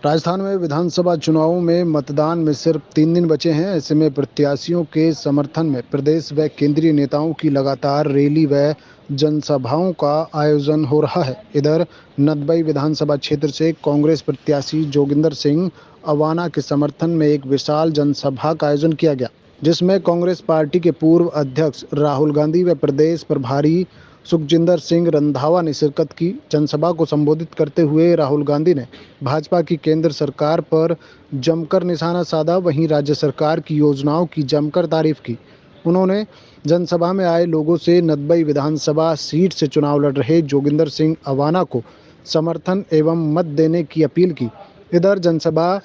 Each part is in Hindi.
राजस्थान में विधानसभा चुनावों में मतदान में सिर्फ 3 दिन बचे हैं। ऐसे में प्रत्याशियों के समर्थन में प्रदेश व केंद्रीय नेताओं की लगातार रैली व जनसभाओं का आयोजन हो रहा है। इधर नदबई विधानसभा क्षेत्र से कांग्रेस प्रत्याशी जोगिंदर सिंह अवाना के समर्थन में एक विशाल जनसभा का आयोजन किया गया, जिसमें कांग्रेस पार्टी के पूर्व अध्यक्ष राहुल गांधी व प्रदेश प्रभारी सुखजिंदर सिंह रंधावा ने शिरकत की। जनसभा को संबोधित करते हुए राहुल गांधी ने भाजपा की केंद्र सरकार पर जमकर निशाना साधा, वहीं राज्य सरकार की योजनाओं की जमकर तारीफ की। उन्होंने जनसभा में आए लोगों से नदबई विधानसभा सीट से चुनाव लड़ रहे जोगिंदर सिंह अवाना को समर्थन एवं मत देने की अपील की। इधर जनसभा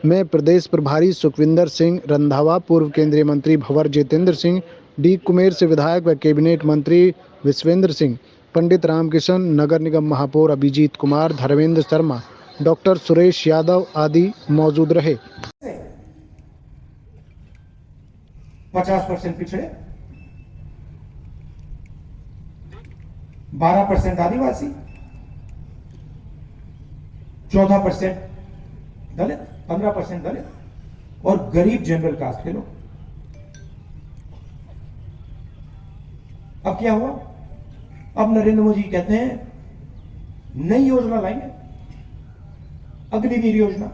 में प्रदेश प्रभारी सुखविंदर सिंह रंधावा, पूर्व केंद्रीय मंत्री भंवर जितेंद्र सिंह, डी कुमेर से विधायक व कैबिनेट मंत्री विश्वेंद्र सिंह, पंडित रामकिशन, नगर निगम महापौर अभिजीत कुमार, धर्मेंद्र शर्मा, डॉक्टर सुरेश यादव आदि मौजूद रहे। 50% पिछड़े, 12% आदिवासी, 14% दलित, 15% दलित और गरीब जनरल कास्ट के लोग। अब क्या हुआ? अब नरेंद्र मोदी कहते हैं नई योजना लाएंगे, अग्निवीर योजना।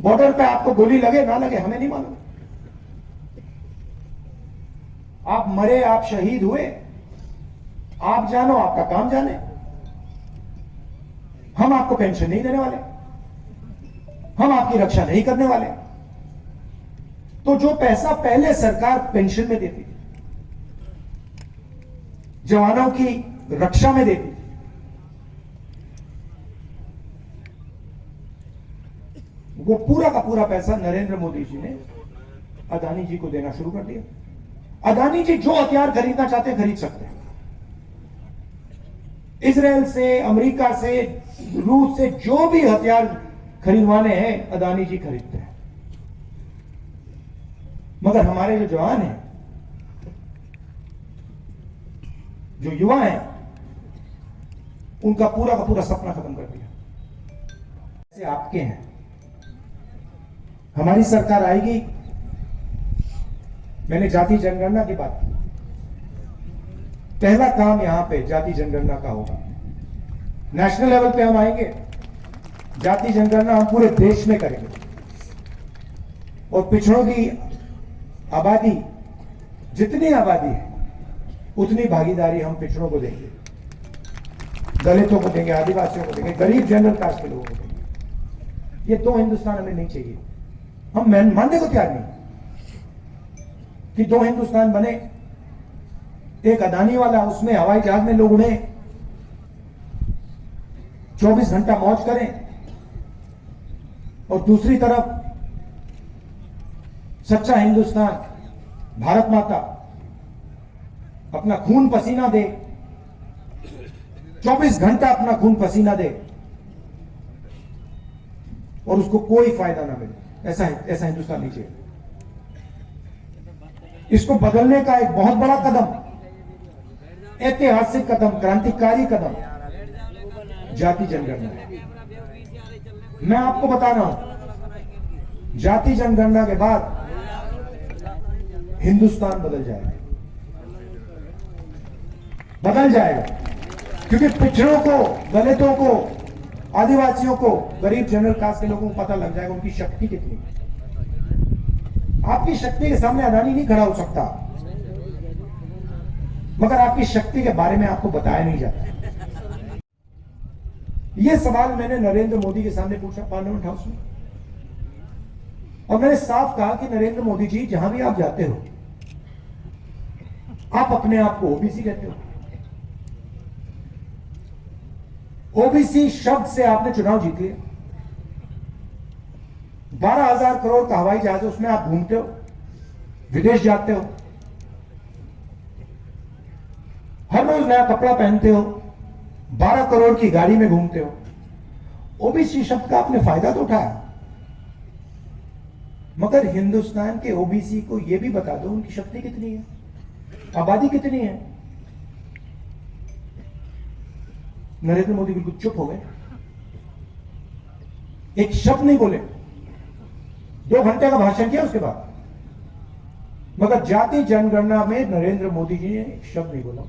बॉर्डर पे आपको गोली लगे ना लगे हमें नहीं मालूम, आप मरे, आप शहीद हुए, आप जानो, आपका काम जाने। हम आपको पेंशन नहीं देने वाले, हम आपकी रक्षा नहीं करने वाले। तो जो पैसा पहले सरकार पेंशन में देती, जवानों की रक्षा में देती, वो पूरा का पूरा पैसा नरेंद्र मोदी जी ने अदानी जी को देना शुरू कर दिया। अदानी जी जो हथियार खरीदना चाहते हैं खरीद सकते हैं। इजराइल से, अमेरिका से, रूस से जो भी हथियार खरीदवाने हैं अदानी जी खरीदते हैं। मगर हमारे जो जवान हैं, जो युवा हैं, उनका पूरा का पूरा सपना खत्म कर दिया। ऐसे आपके हैं, हमारी सरकार आएगी, मैंने जाति जनगणना की बात की। पहला काम यहां पे जाति जनगणना का होगा। नेशनल लेवल पे हम आएंगे, जाति जनगणना हम पूरे देश में करेंगे और पिछड़ों की आबादी, जितनी आबादी है उतनी भागीदारी हम पिछड़ों को देंगे, दलितों को देंगे, आदिवासियों को देंगे, गरीब जनरल कास्ट के लोगों को देंगे। ये दो हिंदुस्तान हमें नहीं चाहिए। हम मानने को तैयार नहीं कि दो हिंदुस्तान बने, एक अदानी वाला, उसमें हवाई जहाज में लोग उड़े, 24 घंटा मौज करें, और दूसरी तरफ सच्चा हिंदुस्तान, भारत माता अपना खून पसीना दे, 24 घंटा अपना खून पसीना दे और उसको कोई फायदा ना मिले। ऐसा हिंदुस्तान नहीं चाहिए। इसको बदलने का एक बहुत बड़ा कदम, ऐतिहासिक कदम, क्रांतिकारी कदम जाति जनगणना है। मैं आपको बता रहा हूं, जाति जनगणना के बाद हिंदुस्तान बदल जाएगा, बदल जाएगा। क्योंकि पिछड़ों को, दलितों को, आदिवासियों को, गरीब जनरल कास्ट के लोगों को पता लग जाएगा उनकी शक्ति कितनी है। आपकी शक्ति के सामने अदानी नहीं खड़ा हो सकता, मगर आपकी शक्ति के बारे में आपको बताया नहीं जाता। यह सवाल मैंने नरेंद्र मोदी के सामने पूछा पार्लियामेंट हाउस में, और मैंने साफ कहा कि नरेंद्र मोदी जी, जहां भी आप जाते हो, आप अपने आप को ओबीसी कहते हो। ओबीसी शब्द से आपने चुनाव जीत लिया। 12,000 करोड़ का हवाई जहाज है, उसमें आप घूमते हो, विदेश जाते हो, हर रोज नया कपड़ा पहनते हो, 12 करोड़ की गाड़ी में घूमते हो। ओबीसी शब्द का आपने फायदा तो उठाया, मगर हिंदुस्तान के ओबीसी को यह भी बता दो उनकी शक्ति कितनी है, आबादी कितनी है। नरेंद्र मोदी बिल्कुल चुप हो गए। एक शब्द नहीं बोले, 2 घंटे का भाषण किया उसके बाद, मगर जाति जनगणना में नरेंद्र मोदी जी ने एक शब्द नहीं बोला।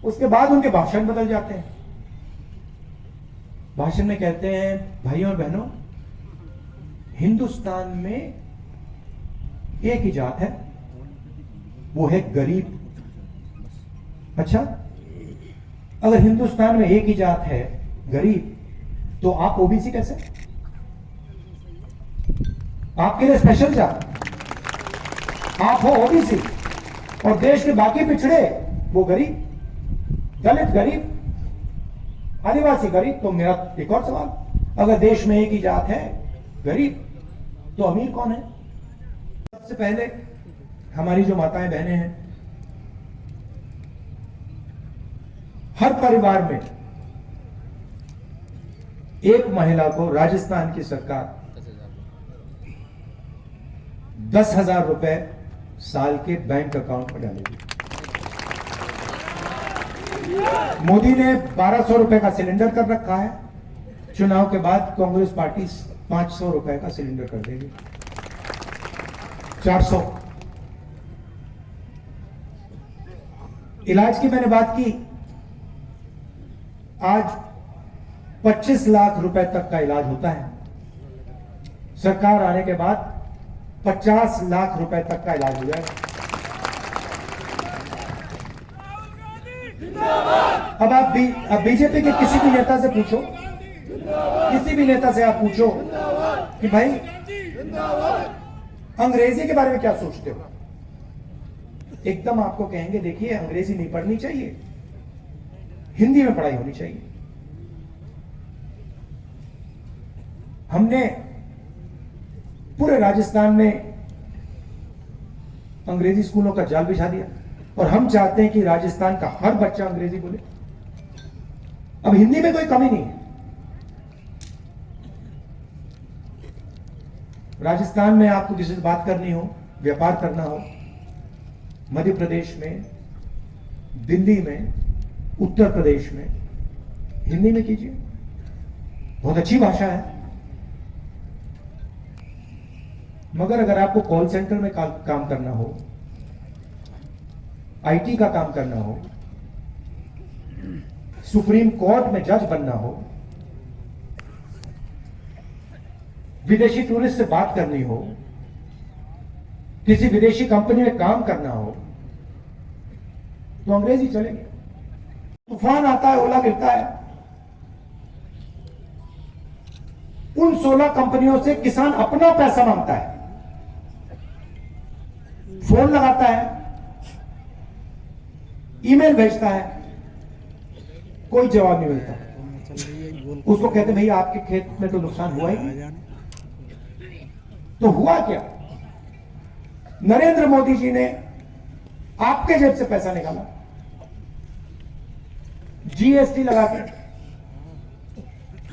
उसके बाद उनके भाषण बदल जाते हैं। भाषण में कहते हैं, भाइयों और बहनों, हिंदुस्तान में एक ही जात है, वो है गरीब। अच्छा, अगर हिंदुस्तान में एक ही जात है, गरीब, तो आप ओबीसी कैसे? आपके लिए स्पेशल जात, आप हो ओबीसी, और देश के बाकी पिछड़े वो गरीब, दलित गरीब, आदिवासी गरीब। तो मेरा एक और सवाल, अगर देश में एक ही जात है, गरीब, तो अमीर कौन है? सबसे पहले हमारी जो माताएं बहनें हैं, हर परिवार में एक महिला को राजस्थान की सरकार 10,000 रुपए साल के बैंक अकाउंट में डालेगी। मोदी ने 1200 रुपए का सिलेंडर कर रखा है, चुनाव के बाद कांग्रेस पार्टी 500 रुपए का सिलेंडर कर देगी, 400। इलाज की मैंने बात की, आज 25 लाख रुपए तक का इलाज होता है, सरकार आने के बाद 50 लाख रुपए तक का इलाज हो जाएगा। अब आप बीजेपी के किसी भी नेता से पूछो, किसी भी नेता से आप पूछो कि भाई अंग्रेजी के बारे में क्या सोचते हो, एकदम आपको कहेंगे देखिए अंग्रेजी नहीं पढ़नी चाहिए, हिंदी में पढ़ाई होनी चाहिए। हमने पूरे राजस्थान में अंग्रेजी स्कूलों का जाल बिछा दिया, और हम चाहते हैं कि राजस्थान का हर बच्चा अंग्रेजी बोले। अब हिंदी में कोई कमी नहीं है। राजस्थान में आपको किसी से बात करनी हो, व्यापार करना हो, मध्य प्रदेश में, दिल्ली में, उत्तर प्रदेश में, हिंदी में कीजिए, बहुत अच्छी भाषा है। मगर अगर आपको कॉल सेंटर में काम करना हो, आईटी का काम करना हो, सुप्रीम कोर्ट में जज बनना हो, विदेशी टूरिस्ट से बात करनी हो, किसी विदेशी कंपनी में काम करना हो, तो अंग्रेजी चलेगी। तूफान आता है, ओला गिरता है, उन 16 कंपनियों से किसान अपना पैसा मांगता है, फोन लगाता है, ईमेल भेजता है, कोई जवाब नहीं मिलता। उसको कहते भैया आपके खेत में तो नुकसान हुआ ही, तो हुआ क्या? नरेंद्र मोदी जी ने आपके जेब से पैसा निकाला, जीएसटी लगा के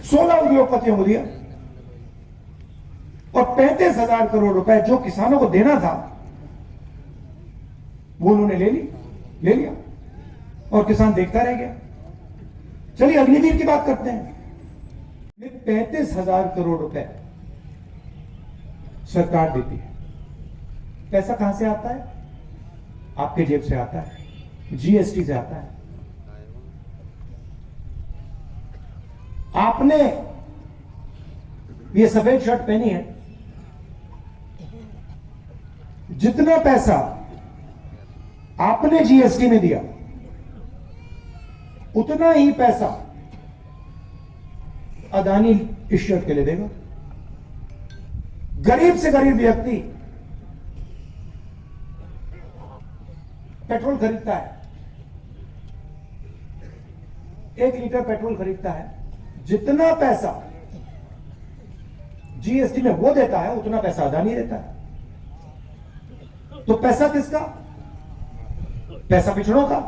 16 उद्योगपतियों को दिया, और 35,000 करोड़ रुपए जो किसानों को देना था वो उन्होंने ले लिया, और किसान देखता रह गया। चलिए अग्निवीर की बात करते हैं। 35,000 करोड़ रुपए सरकार देती है। पैसा कहां से आता है? आपके जेब से आता है, जीएसटी से आता है। आपने ये सफेद शर्ट पहनी है, जितना पैसा आपने जीएसटी में दिया, उतना ही पैसा अदानी इस शर्ट के लिए देगा। गरीब से गरीब व्यक्ति पेट्रोल खरीदता है, 1 लीटर पेट्रोल खरीदता है, जितना पैसा जीएसटी में वो देता है उतना पैसा अदानी देता है। तो पैसा किसका? पैसा पिछड़ों का,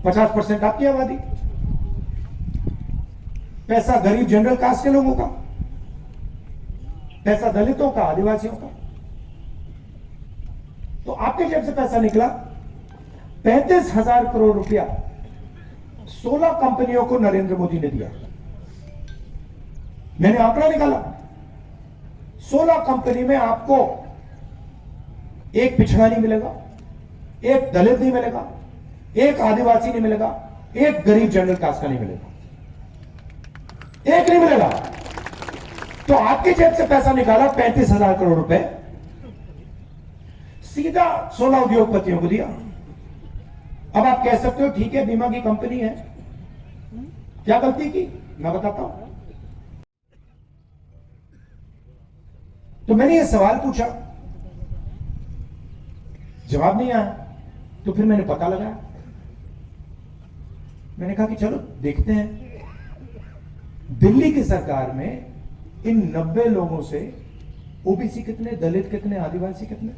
50% आपकी आबादी, पैसा गरीब जनरल कास्ट के लोगों का, पैसा दलितों का, आदिवासियों का। तो आपके जेब से पैसा निकला 35,000 करोड़ रुपया 16 कंपनियों को नरेंद्र मोदी ने दिया। मैंने आंकड़ा निकाला, 16 कंपनी में आपको एक पिछड़ा नहीं मिलेगा, एक दलित नहीं मिलेगा, एक आदिवासी नहीं मिलेगा, एक गरीब जनरल कास्ट का नहीं मिलेगा, एक नहीं मिलेगा। तो आपके जेब से पैसा निकाला 35,000 करोड़ रुपए, सीधा 16 उद्योगपतियों को दिया। अब आप कह सकते हो ठीक है बीमा की कंपनी है, क्या गलती की मैं बताता हूं। तो मैंने ये सवाल पूछा, जवाब नहीं आया, तो फिर मैंने पता लगाया। मैंने कहा कि चलो देखते हैं दिल्ली की सरकार में इन 90 लोगों से ओबीसी कितने, दलित कितने, आदिवासी कितने।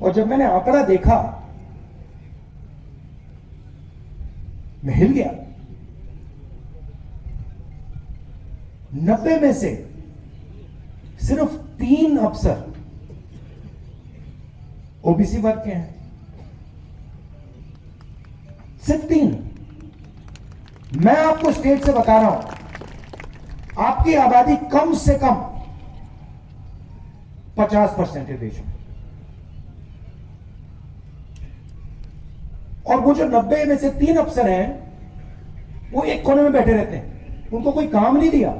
और जब मैंने आंकड़ा देखा मैं हिल गया। 90 में से सिर्फ 3 अफसर ओबीसी वर्ग के हैं, सिर्फ 3। मैं आपको स्टेट से बता रहा हूं, आपकी आबादी कम से कम 50% है देश में, और वो जो 90 में से 3 अफसर हैं वो एक कोने में बैठे रहते हैं, उनको कोई काम नहीं दिया।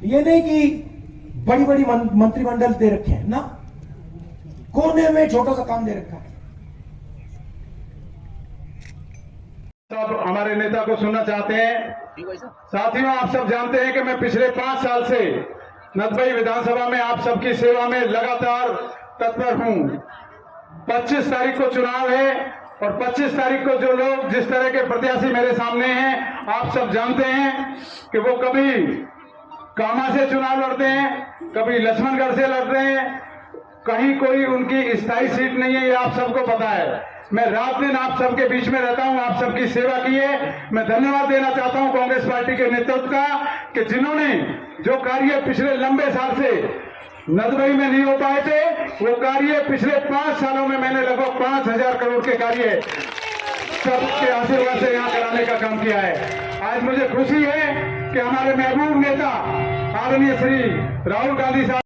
ये नहीं कि बड़ी बड़ी मंत्रिमंडल दे रखे हैं ना, कोने में छोटा सा काम दे रखा है। सब हमारे नेता को सुनना चाहते हैं। साथियों, आप सब जानते हैं कि मैं पिछले 5 साल से नदबई विधानसभा में आप सबकी सेवा में लगातार तत्पर हूं। 25 तारीख को चुनाव है और 25 तारीख को जो लोग जिस तरह के प्रत्याशी मेरे सामने हैं, आप सब जानते हैं कि वो कभी कामा से चुनाव लड़ते हैं, कभी लक्ष्मणगढ़ से लड़ रहे हैं, कहीं कोई उनकी स्थायी सीट नहीं है, ये आप सबको पता है। मैं रात दिन आप सबके बीच में रहता हूं, आप सबकी सेवा की है। मैं धन्यवाद देना चाहता हूं कांग्रेस पार्टी के नेतृत्व का कि जिन्होंने जो कार्य पिछले लंबे साल से नदबई में नहीं हो पाए थे, वो कार्य पिछले 5 सालों में मैंने लगभग 5,000 करोड़ के कार्य सबके आशीर्वाद से यहाँ कराने का काम किया है। आज मुझे खुशी है कि हमारे महबूब नेता आदरणीय श्री राहुल गांधी साहब